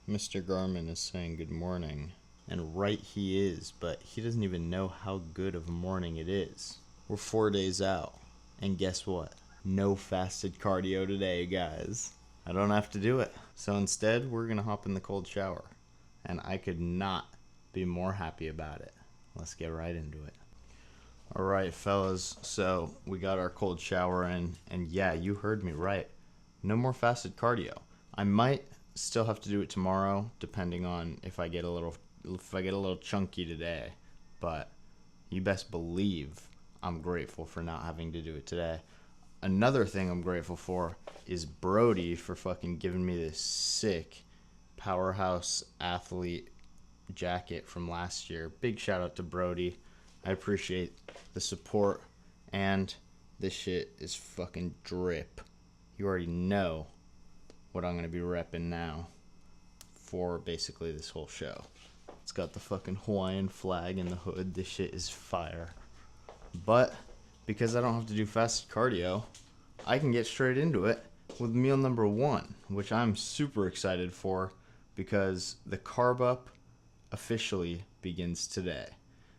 Mr. Garmin is saying good morning. And right he is, but he doesn't even know how good of a morning it is. We're 4 days out. And guess what? No fasted cardio today, guys. I don't have to do it. So instead, we're going to hop in the cold shower. And I could not be more happy about it. Let's get right into it. Alright, fellas. So we got our cold shower in. And yeah, you heard me right. No more fasted cardio. I might still have to do it tomorrow, depending on if I get a little chunky today. But you best believe I'm grateful for not having to do it today. Another thing I'm grateful for is Brody for fucking giving me this sick powerhouse athlete jacket from last year. Big shout out to Brody. I appreciate the support, and this shit is fucking drip. You already know what I'm going to be repping now for basically this whole show. It's got the fucking Hawaiian flag in the hood. This shit is fire. But because I don't have to do fasted cardio, I can get straight into it with meal number 1, which I'm super excited for because the Carb Up officially begins today.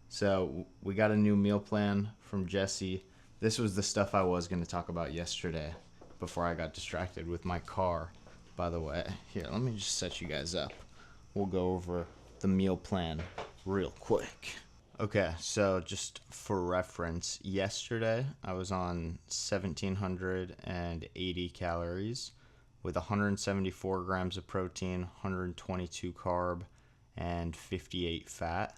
So we got a new meal plan from Jesse. This was the stuff I was going to talk about yesterday before I got distracted with my car. By the way, here, let me just set you guys up. We'll go over the meal plan real quick. Okay, so just for reference, yesterday I was on 1,780 calories with 174 grams of protein, 122 carb, and 58 fat.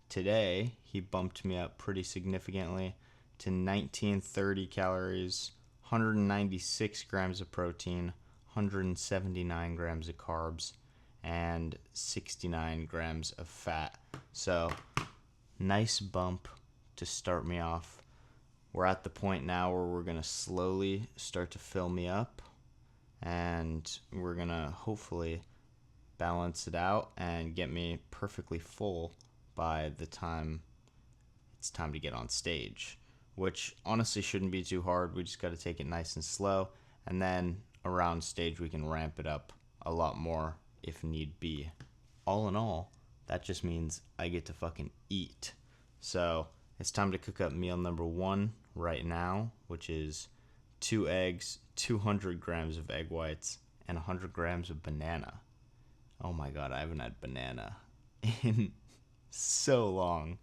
Today, he bumped me up pretty significantly to 1,930 calories, 196 grams of protein, 179 grams of carbs, and 69 grams of fat. So, nice bump to start me off. We're at the point now where we're going to slowly start to fill me up, and we're going to hopefully balance it out and get me perfectly full by the time it's time to get on stage, which honestly shouldn't be too hard. We just got to take it nice and slow, and then around stage we can ramp it up a lot more if need be. All in all, that just means I get to fucking eat. So it's time to cook up meal number 1 right now, which is 2 eggs, 200 grams of egg whites, and 100 grams of banana. Oh my god, I haven't had banana in so long.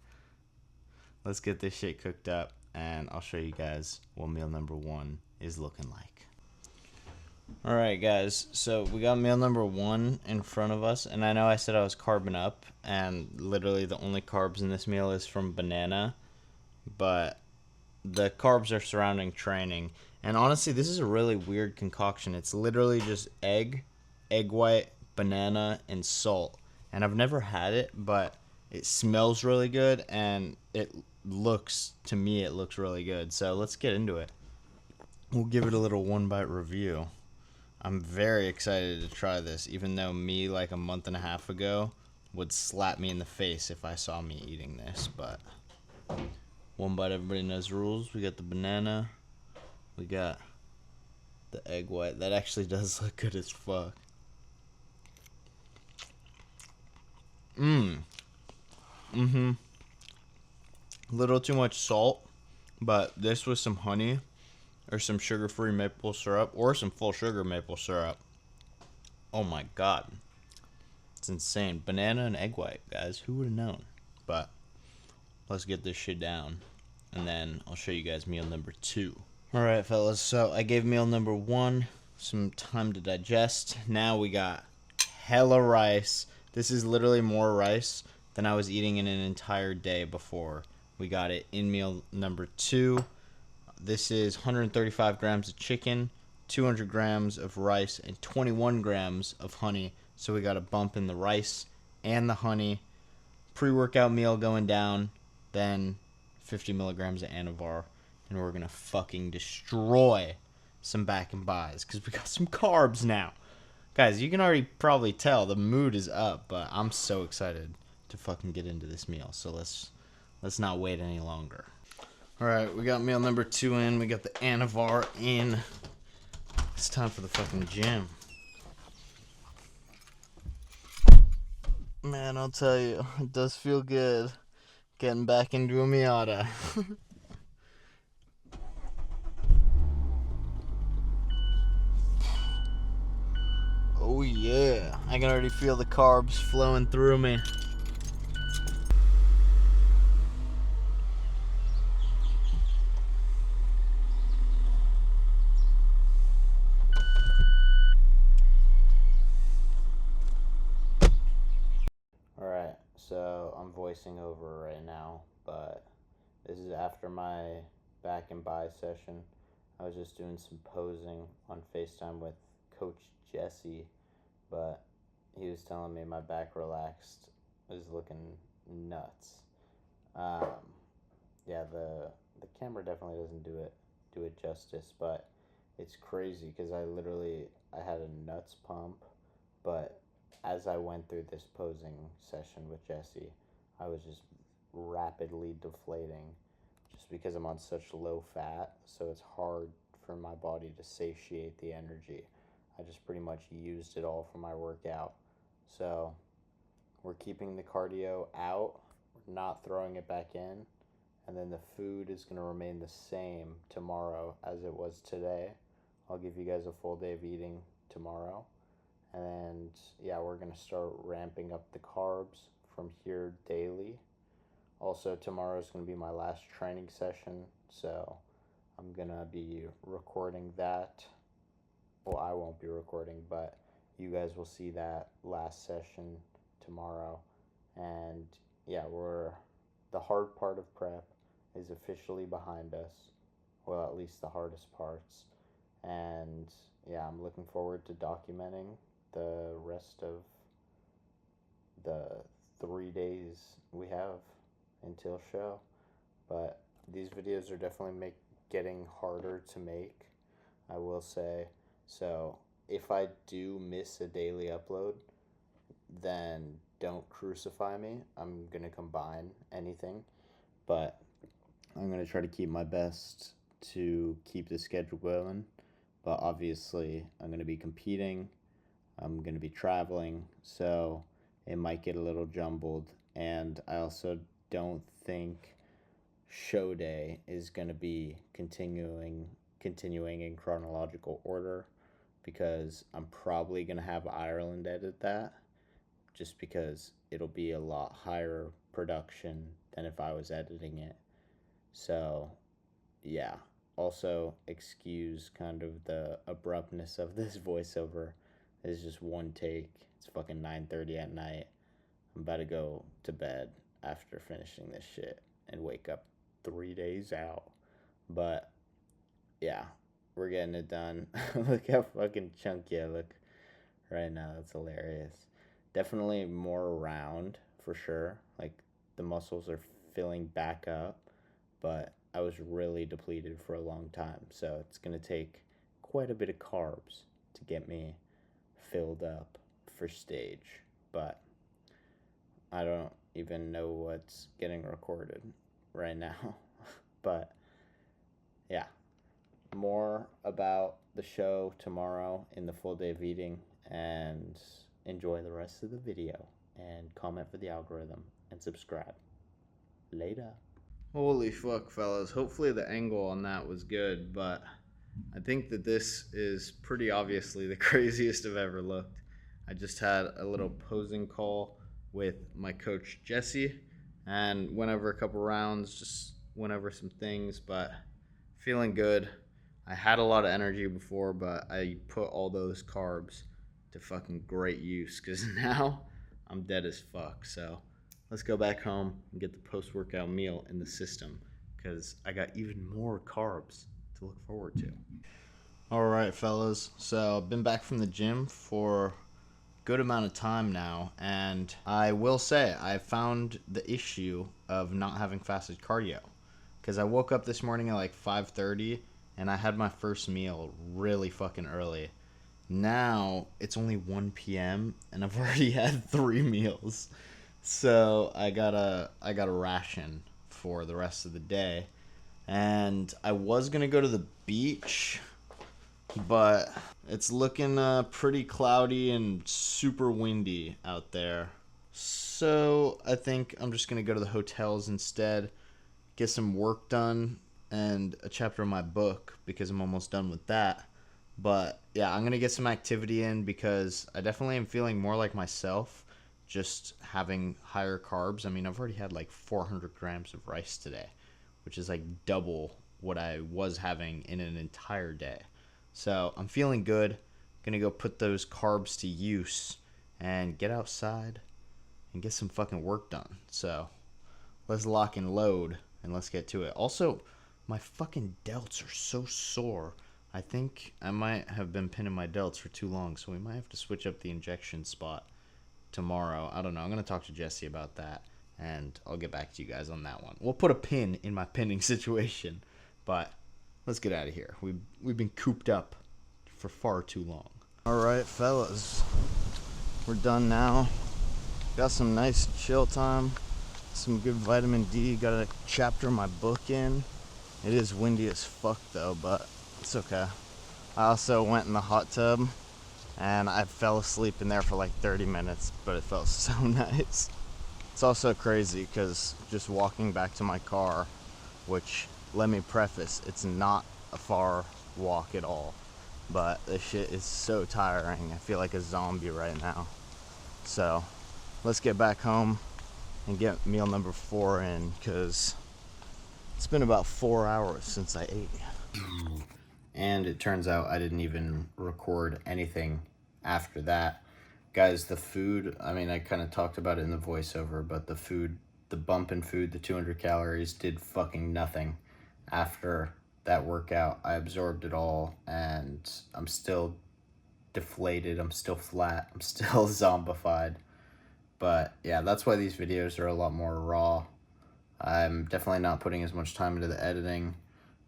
Let's get this shit cooked up, and I'll show you guys what meal number 1 is looking like. Alright guys, so we got meal number 1 in front of us, and I know I said I was carbing up, and literally the only carbs in this meal is from banana, but the carbs are surrounding training. And honestly, this is a really weird concoction. It's literally just egg white, banana, and salt. And I've never had it, but it smells really good, and to me it looks really good. So let's get into it. We'll give it a little one bite review. I'm very excited to try this, even though me like a month and a half ago would slap me in the face if I saw me eating this. But one bite, everybody knows the rules. We got the banana, we got the egg white. That actually does look good as fuck. Little too much salt, but this with some honey or some sugar-free maple syrup or some full sugar maple syrup. Oh my god. It's insane. Banana and egg white, guys. Who would have known? But let's get this shit down, and then I'll show you guys meal number 2. Alright, fellas. So I gave meal number 1 some time to digest. Now we got hella rice. This is literally more rice than I was eating in an entire day before. We got it in meal number 2. This is 135 grams of chicken, 200 grams of rice, and 21 grams of honey. So we got a bump in the rice and the honey. Pre-workout meal going down, then 50 milligrams of Anavar. And we're going to fucking destroy some back and buys because we got some carbs now. Guys, you can already probably tell the mood is up, but I'm so excited to fucking get into this meal. So let's not wait any longer. Alright, we got meal number 2 in. We got the Anavar in. It's time for the fucking gym. Man, I'll tell you, it does feel good getting back into a Miata. Oh yeah, I can already feel the carbs flowing through me. Alright, so I'm voicing over right now, but this is after my back and bi session. I was just doing some posing on FaceTime with Coach Jesse, but he was telling me my back relaxed is looking nuts. Um, yeah, the camera definitely doesn't do it justice, but it's crazy because I had a nuts pump, but as I went through this posing session with Jesse, I was just rapidly deflating just because I'm on such low fat, so it's hard for my body to satiate the energy. I just pretty much used it all for my workout. So we're keeping the cardio out, we're not throwing it back in, and then the food is going to remain the same tomorrow as it was today. I'll give you guys a full day of eating tomorrow. And yeah, we're going to start ramping up the carbs from here daily. Also, tomorrow is going to be my last training session, so I'm going to be recording that. Well, I won't be recording, but you guys will see that last session tomorrow. And yeah, the hard part of prep is officially behind us. Well, at least the hardest parts. And yeah, I'm looking forward to documenting the rest of the 3 days we have until show. But these videos are definitely getting harder to make, I will say. So if I do miss a daily upload, then don't crucify me. I'm gonna combine anything, but I'm gonna try to keep my best to keep the schedule going. But obviously, I'm gonna be competing. I'm gonna be traveling, so it might get a little jumbled. And I also don't think show day is gonna be continuing in chronological order, because I'm probably gonna have Ireland edit that, just because it'll be a lot higher production than if I was editing it. So, yeah. Also, excuse kind of the abruptness of this voiceover. It's just one take. It's fucking 9:30 at night. I'm about to go to bed after finishing this shit and wake up 3 days out. But yeah, we're getting it done. Look how fucking chunky I look right now. That's hilarious. Definitely more round for sure. Like the muscles are filling back up, but I was really depleted for a long time. So it's going to take quite a bit of carbs to get me filled up for stage. But I don't even know what's getting recorded right now. But yeah, more about the show tomorrow in the full day of eating, and enjoy the rest of the video and comment for the algorithm and subscribe. Later. Holy fuck, fellas. Hopefully the angle on that was good, but I think that this is pretty obviously the craziest I've ever looked. I just had a little posing call with my coach Jesse and went over a couple rounds, just went over some things, but feeling good. I had a lot of energy before, but I put all those carbs to fucking great use, because now I'm dead as fuck. So let's go back home and get the post-workout meal in the system, because I got even more carbs to look forward to. All right, fellas. So I've been back from the gym for a good amount of time now, and I will say I found the issue of not having fasted cardio, because I woke up this morning at like 5:30 and I had my first meal really fucking early. Now it's only 1 p.m. and I've already had 3 meals. So I gotta ration for the rest of the day. And I was gonna go to the beach, but it's looking pretty cloudy and super windy out there. So I think I'm just going to go to the hotels instead, get some work done and a chapter of my book because I'm almost done with that. But yeah, I'm going to get some activity in because I definitely am feeling more like myself just having higher carbs. I mean, I've already had like 400 grams of rice today, which is like double what I was having in an entire day. So I'm feeling good. Gonna go put those carbs to use and get outside and get some fucking work done. So let's lock and load and let's get to it. Also, my fucking delts are so sore. I think I might have been pinning my delts for too long, so we might have to switch up the injection spot tomorrow. I don't know. I'm going to talk to Jesse about that, and I'll get back to you guys on that one. We'll put a pin in my pinning situation, but let's get out of here. We've been cooped up for far too long. All right, fellas. We're done now. Got some nice chill time. Some good vitamin D. Got a chapter of my book in. It is windy as fuck though, but it's okay. I also went in the hot tub and I fell asleep in there for like 30 minutes, but it felt so nice. It's also crazy because just walking back to my car, which, let me preface, it's not a far walk at all, but this shit is so tiring. I feel like a zombie right now. So let's get back home and get meal number 4 in because it's been about 4 hours since I ate. And it turns out I didn't even record anything after that. Guys, the food, I mean, I kind of talked about it in the voiceover, but the food, the bump in food, the 200 calories did fucking nothing. After that workout, I absorbed it all and I'm still deflated, I'm still flat, I'm still zombified. But yeah, that's why these videos are a lot more raw. I'm definitely not putting as much time into the editing,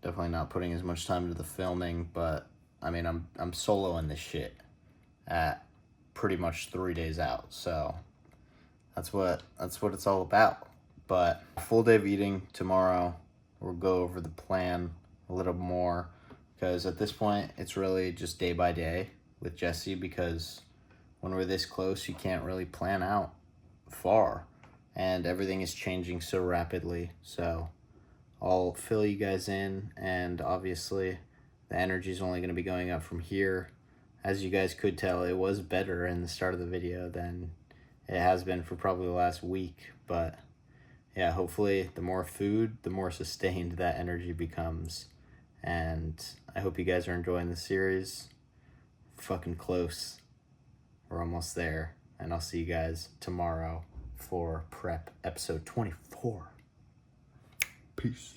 definitely not putting as much time into the filming, but I mean, I'm soloing this shit at pretty much 3 days out, so that's what it's all about. But a full day of eating tomorrow. We'll go over the plan a little more because at this point it's really just day by day with Jesse, because when we're this close you can't really plan out far and everything is changing so rapidly. So I'll fill you guys in, and obviously the energy is only going to be going up from here. As you guys could tell, it was better in the start of the video than it has been for probably the last week, but yeah, hopefully the more food, the more sustained that energy becomes. And I hope you guys are enjoying the series. Fucking close. We're almost there, and I'll see you guys tomorrow for prep episode 24. Peace.